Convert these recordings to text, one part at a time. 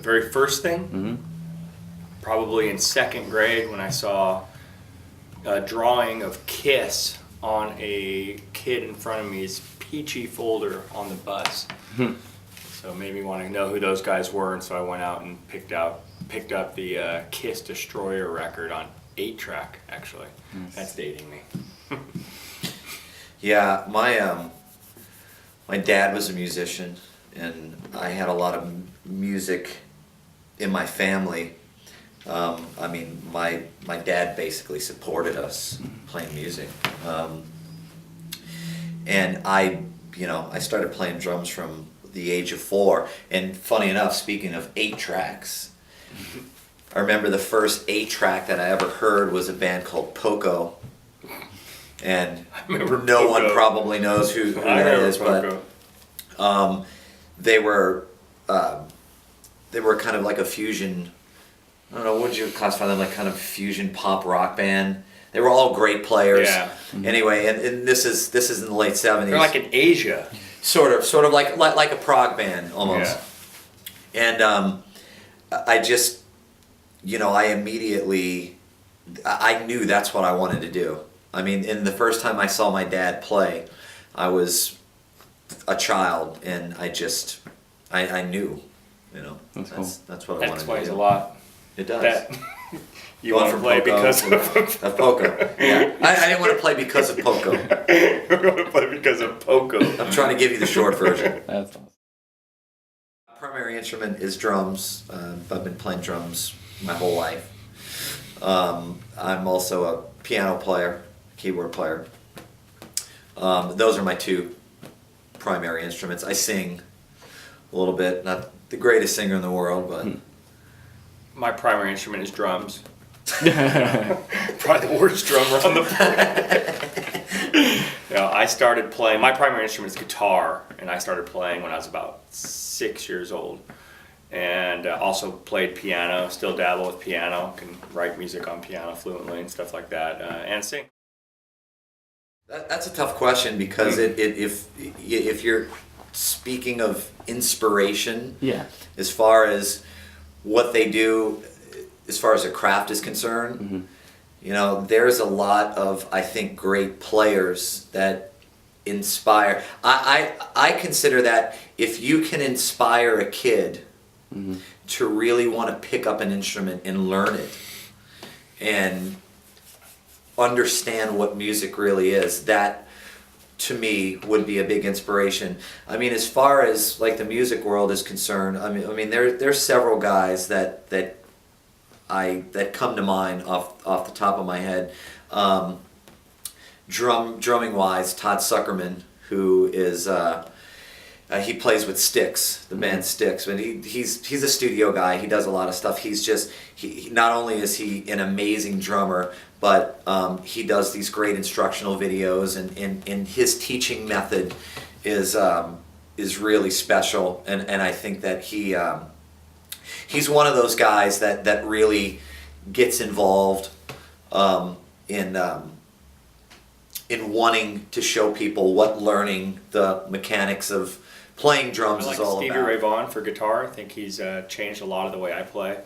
very first thing, Mm-hmm. probably in second grade when I saw a drawing of Kiss on a kid in front of me's peachy folder on the bus. So made me want to know who those guys were, and so I went out and picked up the Kiss Destroyer record on 8-track, actually. That's dating me. Yeah, my dad was a musician, and I had a lot of music in my family. I mean, my dad basically supported us playing music. And I started playing drums from the age of 4. And funny enough, speaking of 8 tracks, I remember the first 8-track that I ever heard was a band called Poco. And no one probably knows who that is, but they were kind of like a fusion. I don't know, what would you classify them, like kind of fusion pop rock band? They were all great players. Yeah. Anyway, and this is in the late 70s. They're like in Asia. Sort of like a prog band almost. Yeah. And I just, I immediately, I knew that's what I wanted to do. I mean, in the first time I saw my dad play, I was a child, and I knew, That's cool. that's what I That wanted to explains do. a lot. It does. That you Going want to from play Poco because to- of Poco. Yeah, I didn't want to play because of Poco. You want to play because of Poco. I'm trying to give you the short version. That's awesome. Primary instrument is drums. I've been playing drums my whole life. I'm also a piano player, keyboard player. Those are my 2 primary instruments. I sing a little bit, not the greatest singer in the world, but My primary instrument is drums. Probably the worst drummer on the planet. I started playing, my primary instrument is guitar, and I started playing when I was about 6 years old. And also played piano, still dabble with piano, can write music on piano fluently and stuff like that, and sing. That's a tough question because if you're speaking of inspiration, Yeah. as far as what they do, as far as a craft is concerned, there's a lot of, I think, great players that inspire. I consider that if you can inspire a kid to really want to pick up an instrument and learn it and understand what music really is, that to me would be a big inspiration. I mean, as far as like the music world is concerned, I mean there's several guys that come to mind off the top of my head. Drumming wise, Todd Suckerman, who is he plays with Styx, the band Styx, but he's a studio guy. He does a lot of stuff. He not only is he an amazing drummer, but he does these great instructional videos, and his teaching method is really special. And I think that he's one of those guys that really gets involved in wanting to show people what learning the mechanics of playing drums is all Stevie about. Ray Vaughan for guitar. I think he's changed a lot of the way I play.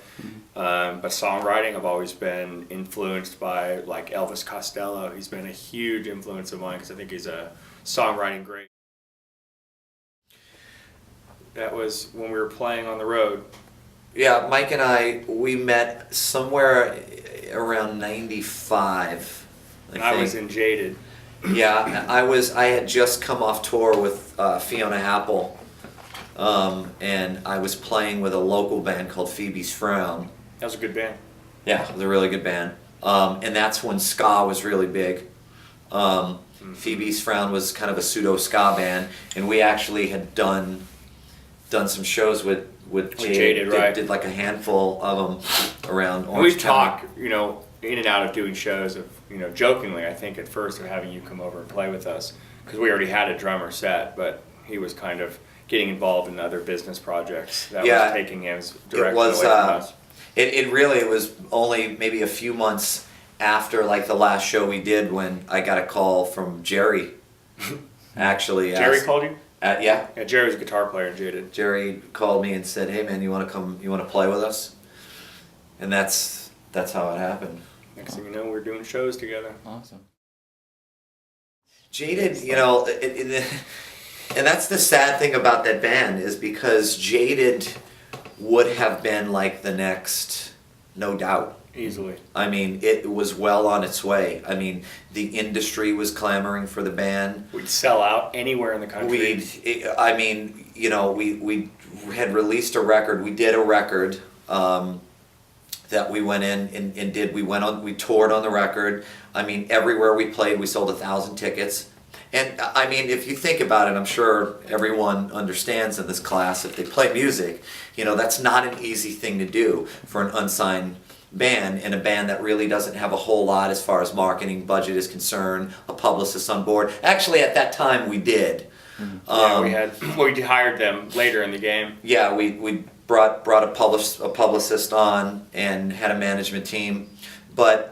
But songwriting, I've always been influenced by like Elvis Costello. He's been a huge influence of mine because I think he's a songwriting great. That was when we were playing on the road. Yeah, Mike and we met somewhere around 95. I was in Jaded. Yeah, I had just come off tour with Fiona Apple, and I was playing with a local band called Phoebe's Frown. That was a good band. Yeah, it was a really good band. And that's when ska was really big. Phoebe's Frown was kind of a pseudo ska band, and we actually had done some shows with Jaded, right? Did like a handful of them around Orange We County. talk, in and out of doing shows of, jokingly, I think at first of having you come over and play with us because we already had a drummer set, but he was kind of getting involved in other business projects that was taking his direction away from us. It really was only maybe a few months after like the last show we did when I got a call from Jerry. Actually, Jerry called you? Yeah. Yeah, Jerry was a guitar player in Jaded. Jerry called me and said, "Hey man, you want to come? You want to play with us?" And that's how it happened. Next thing you know, we're doing shows together. Awesome. Jaded, you know, and that's the sad thing about that band is because Jaded would have been like the next, no doubt. Easily. I mean, it was well on its way. I mean, the industry was clamoring for the band. We'd sell out anywhere in the country. We had released a record. We did a record that we went in and did. We toured on the record. I mean, everywhere we played, we sold 1,000 tickets. And I mean, if you think about it, I'm sure everyone understands in this class, if they play music, you know, that's not an easy thing to do for an unsigned band, and a band that really doesn't have a whole lot as far as marketing budget is concerned, a publicist on board. Actually, at that time, we did. We hired them later in the game. Yeah, we brought a publicist on and had a management team, but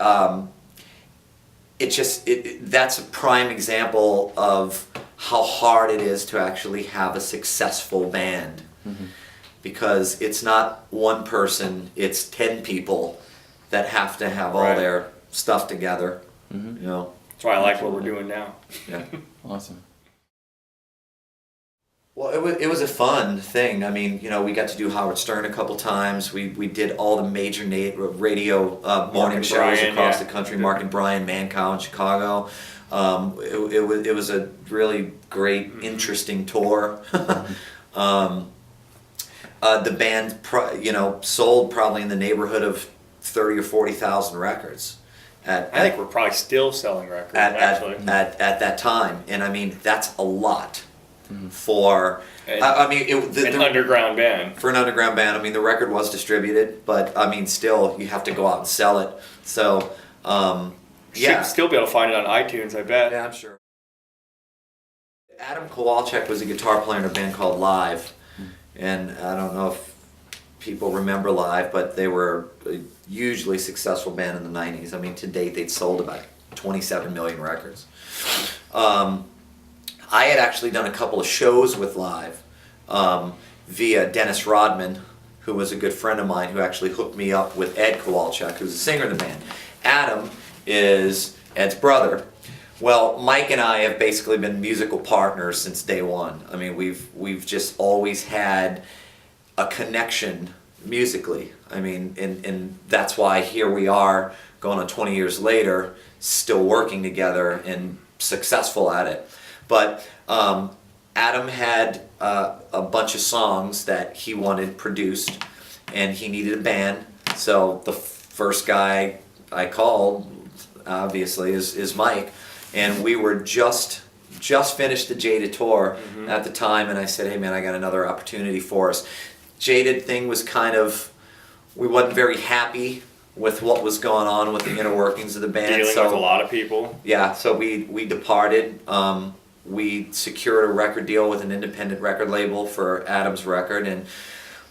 that's a prime example of how hard it is to actually have a successful band, because it's not one person, it's 10 people that have to have all their stuff together. You know. That's why I like what we're doing now. Yeah. Awesome. Well, it was a fun thing. I mean, you know, we got to do Howard Stern a couple times. We did all the major radio morning shows Brian, across the country. Mark and Brian, Mancow in Chicago. It was a really great, interesting tour. The band, sold probably in the neighborhood of 30 or 40,000 records. I think we're probably still selling records actually. At that time, and I mean that's a lot. For an underground band. For an underground band, I mean the record was distributed, but I mean still you have to go out and sell it. So Should still be able to find it on iTunes, I bet. Yeah, I'm sure. Adam Kowalczyk was a guitar player in a band called Live, and I don't know if people remember Live, but they were a hugely successful band in the 90s. I mean, to date they'd sold about 27 million records. I had actually done a couple of shows with Live via Dennis Rodman, who was a good friend of mine, who actually hooked me up with Ed Kowalczyk, who's the singer of the band. Adam is Ed's brother. Well, Mike and I have basically been musical partners since day one. I mean, we've just always had a connection musically. I mean, and that's why here we are, going on 20 years later, still working together and successful at it. But Adam had a bunch of songs that he wanted produced, and he needed a band. So the first guy I called, obviously, is Mike, and we were just finished the Jaded tour at the time, and I said, "Hey man, I got another opportunity for us." Jaded thing was kind of, we wasn't very happy with what was going on with the inner workings of the band. Dealing with a lot of people. Yeah, so we departed. We secured a record deal with an independent record label for Adam's record, and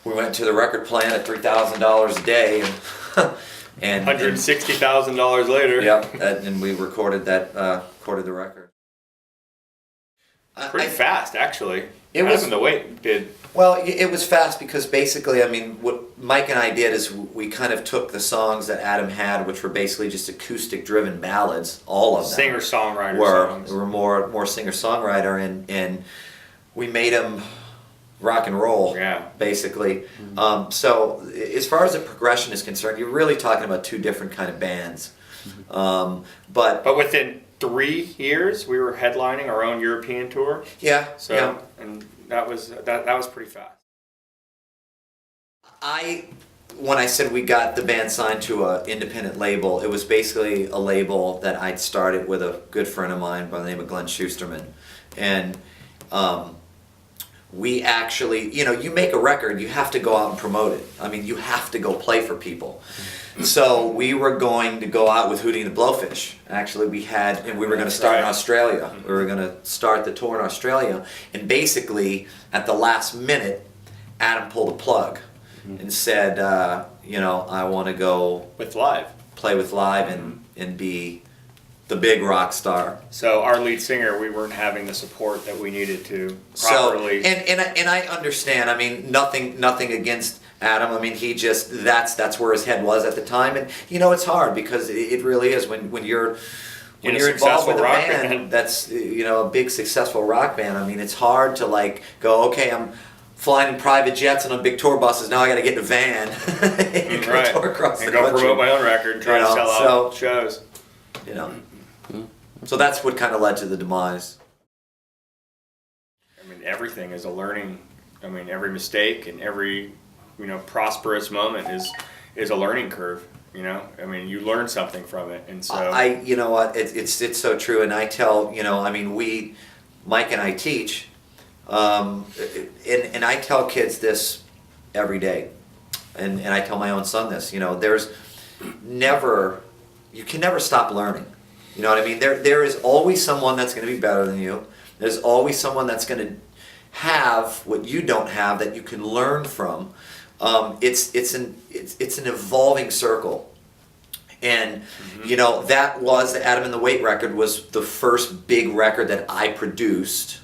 we went to the record plant at $3,000 a day, and $160,000 later. Yep, and we recorded the record. Pretty fast, actually. It was the wait did. Well, it was fast because basically, I mean, what Mike and I did is we kind of took the songs that Adam had, which were basically just acoustic-driven ballads, all of them. Singer-songwriter songs. Were more singer-songwriter, and we made them rock and roll, basically. So as far as the progression is concerned, you're really talking about two different kind of bands. But within 3 years, we were headlining our own European tour. Yeah. So yeah. And that was pretty fast. When I said we got the band signed to an independent label, it was basically a label that I'd started with a good friend of mine by the name of Glenn Schusterman. And we actually, you make a record, you have to go out and promote it. I mean, you have to go play for people. So we were going to go out with Hootie and the Blowfish. Actually, we were going to start in Australia. We were going to start the tour in Australia. And basically, at the last minute, Adam pulled a plug and said, I want to go with Live, play with Live, and be the big rock star. So our lead singer, we weren't having the support that we needed to So properly. and I understand. I mean, nothing against Adam. I mean, he just that's where his head was at the time, and you know it's hard because it really is when you're In a you're involved with a successful rock band, band. that's a big successful rock band. I mean, it's hard to like go, okay, I'm flying in private jets and on big tour buses. Now I got to get in a van and go Right. tour across And the go country. promote my own record, try You to know, sell so- out shows. You know, so that's what kind of led to the demise. I mean, everything is a learning. I mean, every mistake and every prosperous moment is a learning curve. I mean, you learn something from it, and so You know what, it's so true, and I tell, I mean, Mike and I teach, and I tell kids this every day, and I tell my own son this, you can never stop learning. You know what I mean? There is always someone that's going to be better than you. There's always someone that's going to have what you don't have that you can learn from. It's an evolving circle, and that was the Adam and the Weight record was the first big record that I produced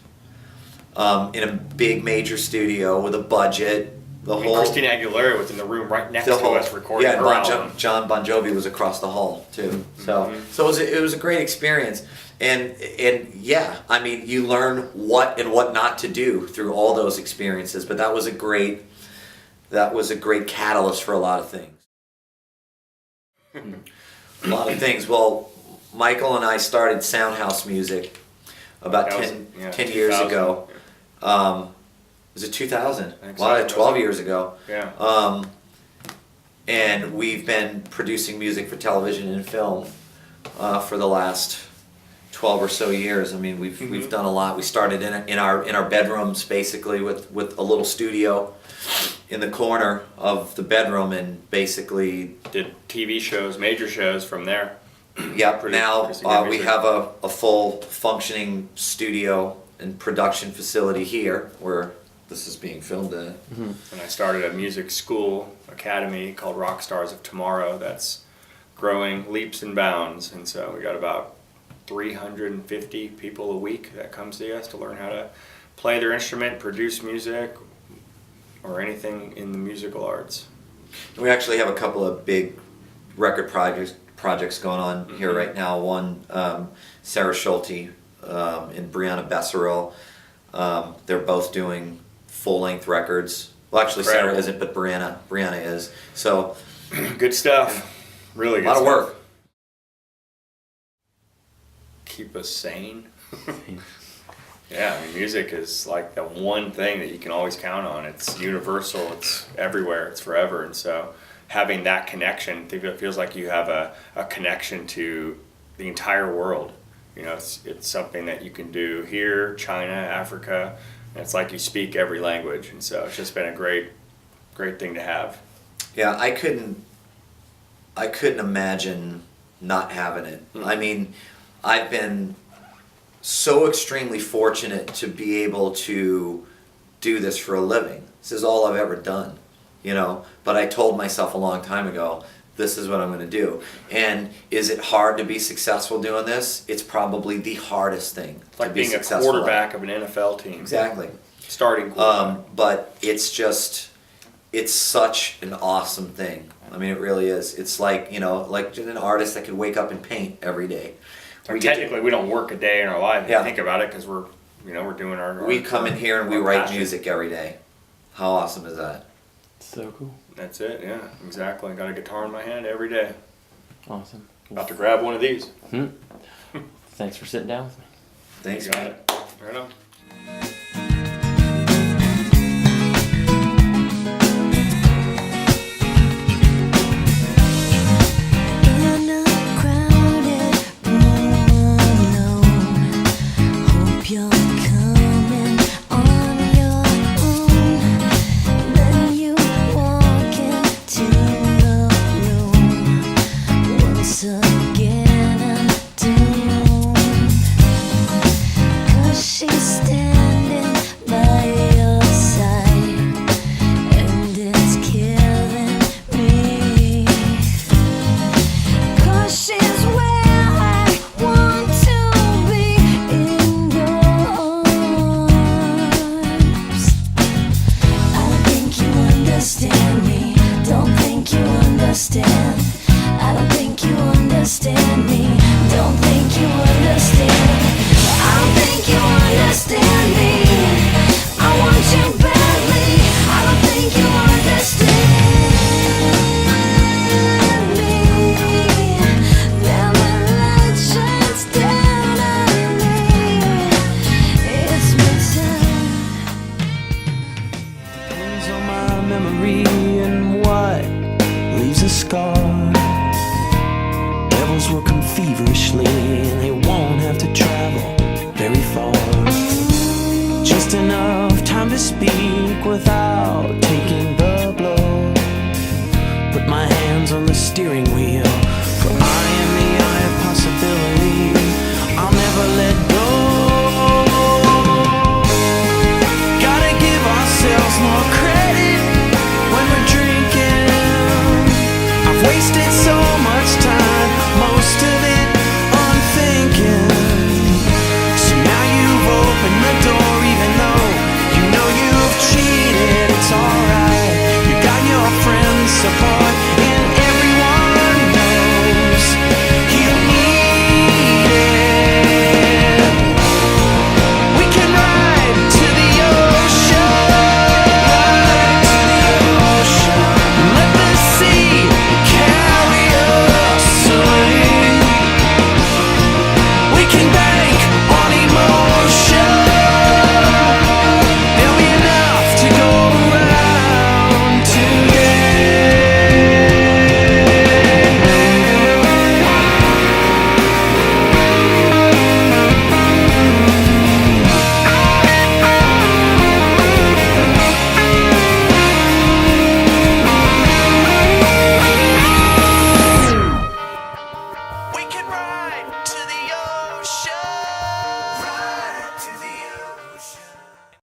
in a big major studio with a budget. Christina Aguilera was in the room right next to us recording yeah, her album. John Bon Jovi was across the hall too. So it was a great experience. And yeah, I mean, you learn what and what not to do through all those experiences. But that was a great catalyst for a lot of things. A lot of things. Well, Michael and I started Soundhouse Music about 10 years ago. Was it 2000? Wow, 12 years ago. Yeah. And we've been producing music for television and film for the last 12 or so years. I mean, we've done a lot. We started in our bedrooms basically with a little studio in the corner of the bedroom, and basically Did TV shows, major shows from there. Yep. Now we music. have a full functioning studio and production facility here where this is being filmed in. And I started a music school academy called Rock Stars of Tomorrow that's growing leaps and bounds. And so we got about 350 people a week that come see us to learn how to play their instrument, produce music, or anything in the musical arts. We actually have a couple of big record projects going on here right now. One, Sarah Schulte and Brianna Besserell. They're both doing full-length records. Well, actually, Incredible. Sarah isn't, but Brianna is. So, Good stuff. Really a good lot of stuff. work. Keep us sane. Yeah, I mean, music is like the one thing that you can always count on. It's universal, it's everywhere, it's forever. And so having that connection, it feels like you have a connection to the entire world. It's something that you can do here, China, Africa. And it's like you speak every language. And so it's just been a great thing to have. Yeah, I couldn't imagine not having it. I mean, I've been so extremely fortunate to be able to do this for a living. This is all I've ever done, But I told myself a long time ago, this is what I'm going to do. And is it hard to be successful doing this? It's probably the hardest thing. It's like to be being a successful quarterback of an NFL team. Exactly. Starting quarterback. But it's such an awesome thing. I mean, it really is. It's like, like an artist that could wake up and paint every day. Technically, we don't work a day in our life. If Yeah. you think about it, because we're doing our. We come in here and we our write passion. music every day. How awesome is that? So cool. That's it. Yeah, exactly. Got a guitar in my hand every day. Awesome. About to grab one of these. Thanks for sitting down with me. Thanks, You got man. it. Right on. In a crowded room alone, hope you're coming on your own. Then you walk into the room once again and doomed. 'Cause she's just enough time to speak without taking the